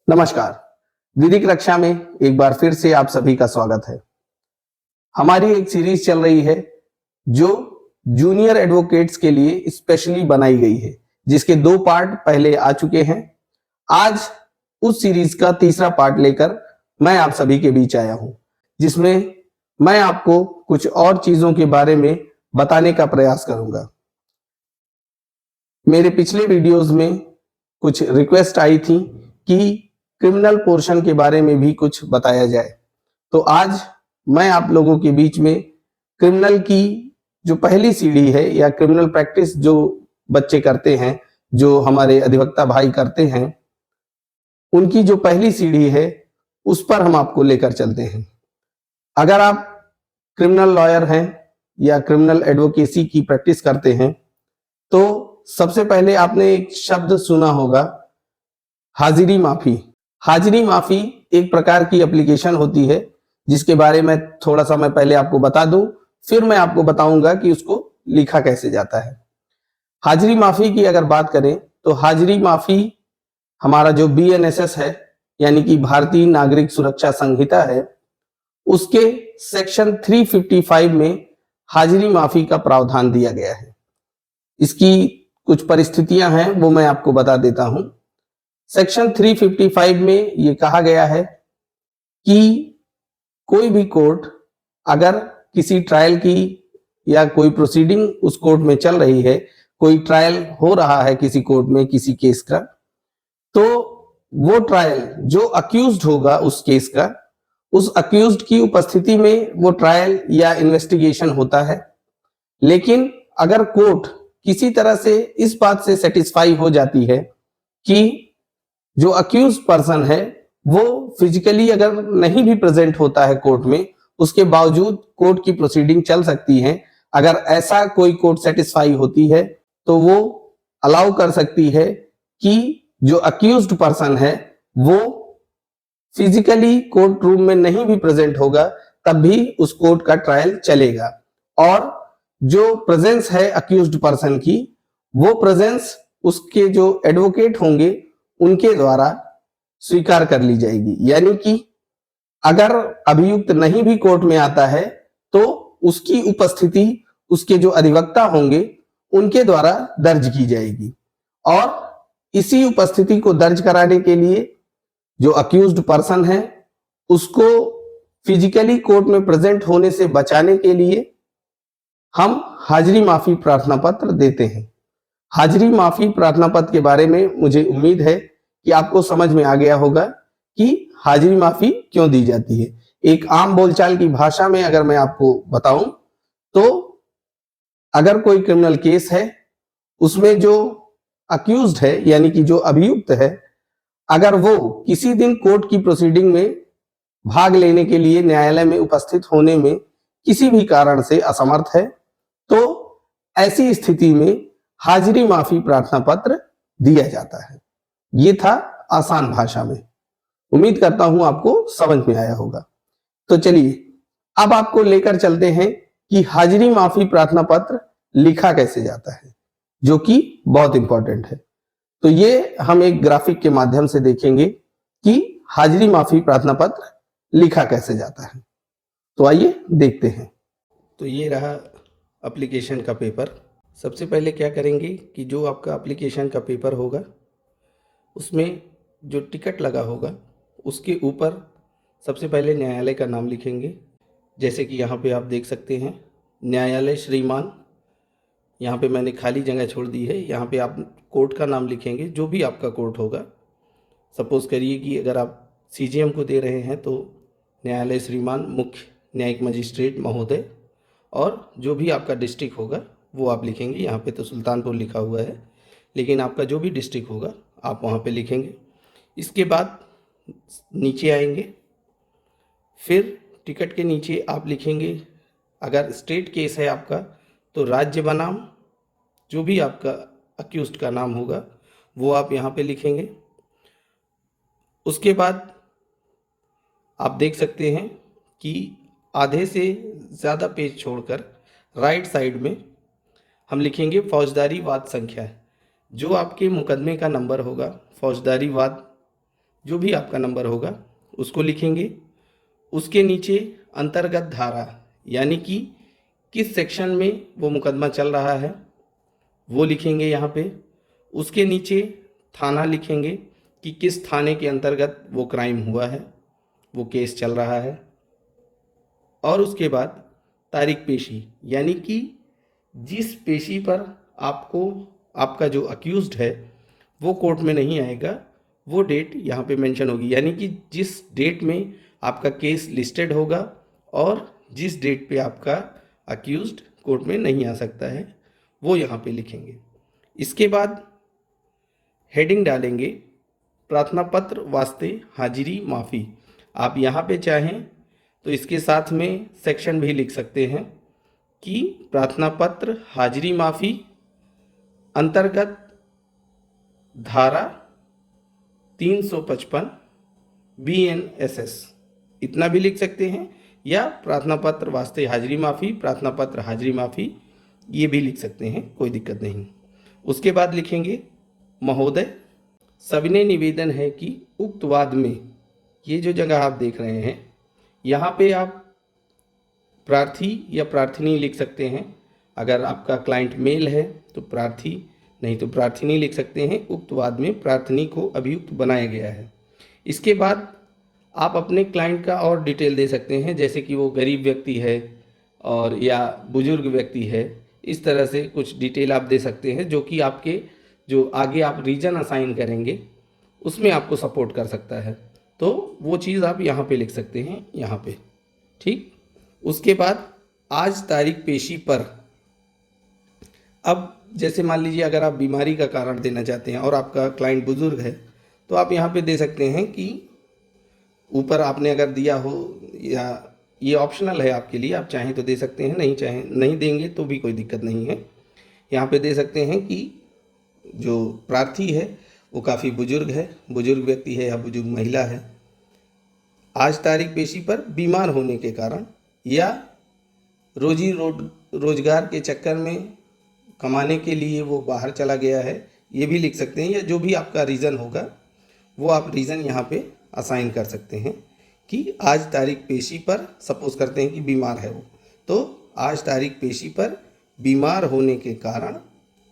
नमस्कार। विधिक रक्षा में एक बार फिर से आप सभी का स्वागत है। हमारी एक सीरीज चल रही है जो जूनियर एडवोकेट्स के लिए स्पेशली बनाई गई है, जिसके 2 पार्ट पहले आ चुके हैं। आज उस सीरीज का तीसरा पार्ट लेकर मैं आप सभी के बीच आया हूं, जिसमें मैं आपको कुछ और चीजों के बारे में बताने का प्रयास करूंगा। मेरे पिछले वीडियोस में कुछ रिक्वेस्ट आई थी कि क्रिमिनल पोर्शन के बारे में भी कुछ बताया जाए, तो आज मैं आप लोगों के बीच में क्रिमिनल की जो पहली सीढ़ी है या क्रिमिनल प्रैक्टिस जो बच्चे करते हैं, जो हमारे अधिवक्ता भाई करते हैं, उनकी जो पहली सीढ़ी है उस पर हम आपको लेकर चलते हैं। अगर आप क्रिमिनल लॉयर हैं या क्रिमिनल एडवोकेसी की प्रैक्टिस करते हैं तो सबसे पहले आपने एक शब्द सुना होगा, हाजिरी माफी। हाजिरी माफी एक प्रकार की एप्लीकेशन होती है जिसके बारे में थोड़ा सा मैं पहले आपको बता दूं, फिर मैं आपको बताऊंगा कि उसको लिखा कैसे जाता है। हाजिरी माफी की अगर बात करें तो हाजिरी माफी हमारा जो BNSS है यानी कि भारतीय नागरिक सुरक्षा संहिता है, उसके सेक्शन 355 में हाजिरी माफी का प्रावधान दिया गया है। इसकी कुछ परिस्थितियां हैं वो मैं आपको बता देता हूं। सेक्शन 355 में ये कहा गया है कि कोई भी कोर्ट अगर किसी ट्रायल की या कोई प्रोसीडिंग उस कोर्ट में चल रही है, कोई ट्रायल हो रहा है किसी कोर्ट में किसी केस का, तो वो ट्रायल जो अक्यूज्ड होगा उस केस का, उस अक्यूज्ड की उपस्थिति में वो ट्रायल या इन्वेस्टिगेशन होता है। लेकिन अगर कोर्ट किसी तरह से इस बात से सेटिस्फाई हो जाती है कि जो अक्यूज पर्सन है वो फिजिकली अगर नहीं भी प्रेजेंट होता है कोर्ट में, उसके बावजूद कोर्ट की प्रोसीडिंग चल सकती है, अगर ऐसा कोई कोर्ट सेटिस्फाई होती है तो वो अलाउ कर सकती है कि जो अक्यूज्ड पर्सन है वो फिजिकली कोर्ट रूम में नहीं भी प्रेजेंट होगा तब भी उस कोर्ट का ट्रायल चलेगा, और जो प्रेजेंस है अक्यूज्ड पर्सन की, वो प्रेजेंस उसके जो एडवोकेट होंगे उनके द्वारा स्वीकार कर ली जाएगी। यानी कि अगर अभियुक्त नहीं भी कोर्ट में आता है तो उसकी उपस्थिति उसके जो अधिवक्ता होंगे उनके द्वारा दर्ज की जाएगी, और इसी उपस्थिति को दर्ज कराने के लिए जो अक्यूज्ड पर्सन है उसको फिजिकली कोर्ट में प्रेजेंट होने से बचाने के लिए हम हाजिरी माफी प्रार्थना पत्र देते हैं। हाजिरी माफी प्रार्थना पत्र के बारे में मुझे उम्मीद है कि आपको समझ में आ गया होगा कि हाजिरी माफी क्यों दी जाती है। एक आम बोलचाल की भाषा में अगर मैं आपको बताऊं तो अगर कोई क्रिमिनल केस है, उसमें जो अक्यूज्ड है यानी कि जो अभियुक्त है, अगर वो किसी दिन कोर्ट की प्रोसीडिंग में भाग लेने के लिए न्यायालय में उपस्थित होने में किसी भी कारण से असमर्थ है, तो ऐसी स्थिति में हाजिरी माफी प्रार्थना पत्र दिया जाता है। ये था आसान भाषा में। उम्मीद करता हूं आपको समझ में आया होगा। तो चलिए अब आपको लेकर चलते हैं कि हाजिरी माफी प्रार्थना पत्र लिखा कैसे जाता है, जो कि बहुत इंपॉर्टेंट है। तो ये हम एक ग्राफिक के माध्यम से देखेंगे कि हाजिरी माफी प्रार्थना पत्र लिखा कैसे जाता है। तो आइए देखते हैं। तो ये रहा एप्लीकेशन का पेपर। सबसे पहले क्या करेंगे कि जो आपका एप्लीकेशन का पेपर होगा उसमें जो टिकट लगा होगा उसके ऊपर सबसे पहले न्यायालय का नाम लिखेंगे। जैसे कि यहाँ पे आप देख सकते हैं, न्यायालय श्रीमान। यहाँ पे मैंने खाली जगह छोड़ दी है। यहाँ पे आप कोर्ट का नाम लिखेंगे, जो भी आपका कोर्ट होगा। सपोज़ करिए कि अगर आप CJM को दे रहे हैं तो न्यायालय श्रीमान मुख्य न्यायिक मजिस्ट्रेट महोदय, और जो भी आपका डिस्ट्रिक्ट होगा वो आप लिखेंगे। यहाँ पे तो सुल्तानपुर लिखा हुआ है, लेकिन आपका जो भी डिस्ट्रिक्ट होगा आप वहाँ पे लिखेंगे। इसके बाद नीचे आएंगे, फिर टिकट के नीचे आप लिखेंगे, अगर स्टेट केस है आपका तो राज्य बनाम जो भी आपका अक्यूज्ड का नाम होगा वो आप यहाँ पे लिखेंगे। उसके बाद आप देख सकते हैं कि आधे से ज़्यादा पेज छोड़कर राइट साइड में हम लिखेंगे फौजदारी वाद संख्या। जो आपके मुकदमे का नंबर होगा, फौजदारी वाद जो भी आपका नंबर होगा उसको लिखेंगे। उसके नीचे अंतर्गत धारा यानी कि किस सेक्शन में वो मुकदमा चल रहा है वो लिखेंगे यहाँ पे। उसके नीचे थाना लिखेंगे कि किस थाने के अंतर्गत वो क्राइम हुआ है, वो केस चल रहा है। और उसके बाद तारीख पेशी यानी कि जिस पेशी पर आपको आपका जो अक्यूज्ड है वो कोर्ट में नहीं आएगा, वो डेट यहाँ पे मेंशन होगी। यानी कि जिस डेट में आपका केस लिस्टेड होगा और जिस डेट पे आपका अक्यूज्ड कोर्ट में नहीं आ सकता है वो यहाँ पे लिखेंगे। इसके बाद हेडिंग डालेंगे प्रार्थना पत्र वास्ते हाजिरी माफ़ी। आप यहाँ पे चाहें तो इसके साथ में सेक्शन भी लिख सकते हैं कि प्रार्थना पत्र हाजिरी माफ़ी अंतर्गत धारा 355 BNSS इतना भी लिख सकते हैं, या प्रार्थना पत्र वास्ते हाजिरी माफ़ी, प्रार्थना पत्र हाजिरी माफ़ी ये भी लिख सकते हैं, कोई दिक्कत नहीं। उसके बाद लिखेंगे महोदय सविनय निवेदन है कि उक्त वाद में, ये जो जगह आप देख रहे हैं यहाँ पे आप प्रार्थी या प्रार्थिनी लिख सकते हैं। अगर आपका क्लाइंट मेल है तो प्रार्थी, नहीं तो प्रार्थिनी लिख सकते हैं। उक्त वाद में प्रार्थनी को अभियुक्त बनाया गया है। इसके बाद आप अपने क्लाइंट का और डिटेल दे सकते हैं, जैसे कि वो गरीब व्यक्ति है और या बुजुर्ग व्यक्ति है, इस तरह से कुछ डिटेल आप दे सकते हैं जो कि आपके जो आगे आप रीजन असाइन करेंगे उसमें आपको सपोर्ट कर सकता है। तो वो चीज़ आप यहाँ पे लिख सकते हैं, यहाँ पे, ठीक। उसके बाद आज तारीख पेशी पर, अब जैसे मान लीजिए अगर आप बीमारी का कारण देना चाहते हैं और आपका क्लाइंट बुजुर्ग है तो आप यहाँ पे दे सकते हैं कि ऊपर आपने अगर दिया हो, या ये ऑप्शनल है आपके लिए, आप चाहें तो दे सकते हैं, नहीं चाहें नहीं देंगे तो भी कोई दिक्कत नहीं है। यहाँ पे दे सकते हैं कि जो प्रार्थी है वो काफ़ी बुजुर्ग है, बुजुर्ग व्यक्ति है या बुजुर्ग महिला है, आज तारीख पेशी पर बीमार होने के कारण या रोजगार के चक्कर में कमाने के लिए वो बाहर चला गया है, ये भी लिख सकते हैं। या जो भी आपका रीज़न होगा वो आप रीज़न यहाँ पे असाइन कर सकते हैं कि आज तारीख पेशी पर, सपोज करते हैं कि बीमार है वो, तो आज तारीख पेशी पर बीमार होने के कारण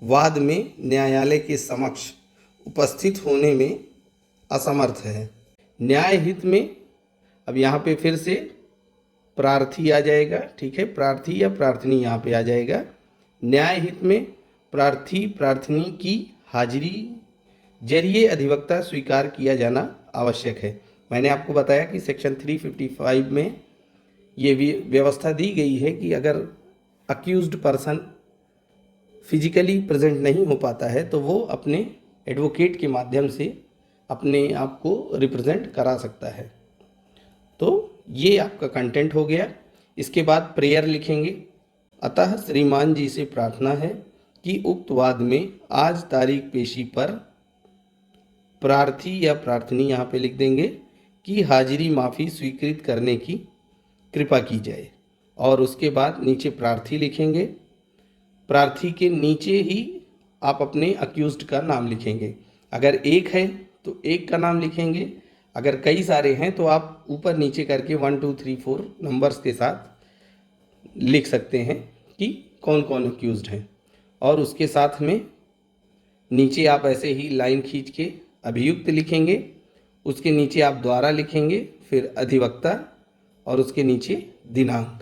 वाद में न्यायालय के समक्ष उपस्थित होने में असमर्थ है। न्याय हित में, अब यहाँ पे फिर से प्रार्थी आ जाएगा, ठीक है, प्रार्थी या प्रार्थनी यहाँ पे आ जाएगा। न्याय हित में प्रार्थी प्रार्थनी की हाजिरी जरिए अधिवक्ता स्वीकार किया जाना आवश्यक है। मैंने आपको बताया कि सेक्शन 355 में ये व्यवस्था दी गई है कि अगर अक्यूज्ड पर्सन फिजिकली प्रेजेंट नहीं हो पाता है तो वो अपने एडवोकेट के माध्यम से अपने आप को रिप्रेजेंट करा सकता है। तो ये आपका कंटेंट हो गया। इसके बाद प्रेयर लिखेंगे। अतः श्रीमान जी से प्रार्थना है कि उक्त वाद में आज तारीख पेशी पर प्रार्थी या प्रार्थनी यहाँ पे लिख देंगे कि हाजिरी माफ़ी स्वीकृत करने की कृपा की जाए। और उसके बाद नीचे प्रार्थी लिखेंगे। प्रार्थी के नीचे ही आप अपने अक्यूज्ड का नाम लिखेंगे। अगर एक है तो एक का नाम लिखेंगे, अगर कई सारे हैं तो आप ऊपर नीचे करके 1 2 3 4 नंबर्स के साथ लिख सकते हैं कि कौन कौन अक्यूज्ड हैं। और उसके साथ में नीचे आप ऐसे ही लाइन खींच के अभियुक्त लिखेंगे, उसके नीचे आप द्वारा लिखेंगे, फिर अधिवक्ता और उसके नीचे दिनांक।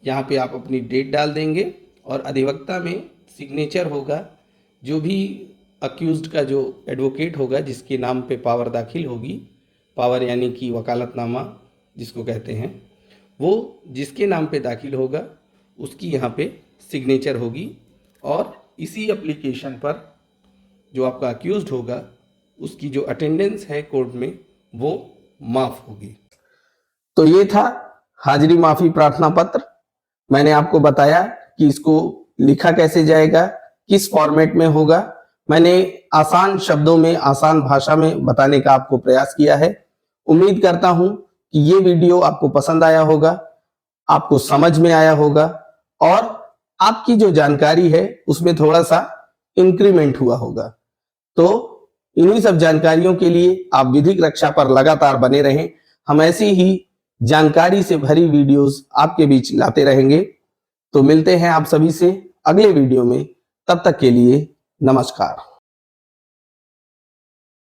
यहाँ पे आप अपनी डेट डाल देंगे और अधिवक्ता में सिग्नेचर होगा। जो भी अक्यूज्ड का जो एडवोकेट होगा जिसके नाम पे पावर दाखिल होगी, पावर यानी कि वकालतनामा जिसको कहते हैं, वो जिसके नाम पे दाखिल होगा उसकी यहाँ पे सिग्नेचर होगी और इसी एप्लीकेशन पर जो आपका अक्यूज्ड होगा उसकी जो अटेंडेंस है कोर्ट में वो माफ़ होगी। तो ये था हाजिरी माफ़ी प्रार्थना पत्र। मैंने आपको बताया कि इसको लिखा कैसे जाएगा, किस फॉर्मेट में होगा। मैंने आसान शब्दों में, आसान भाषा में बताने का आपको प्रयास किया है। उम्मीद करता हूं कि ये वीडियो आपको पसंद आया होगा, आपको समझ में आया होगा और आपकी जो जानकारी है उसमें थोड़ा सा इंक्रीमेंट हुआ होगा। तो इन्हीं सब जानकारियों के लिए आप विधिक रक्षा पर लगातार बने रहें। हम ऐसी ही जानकारी से भरी वीडियोस आपके बीच लाते रहेंगे। तो मिलते हैं आप सभी से अगले वीडियो में, तब तक के लिए नमस्कार।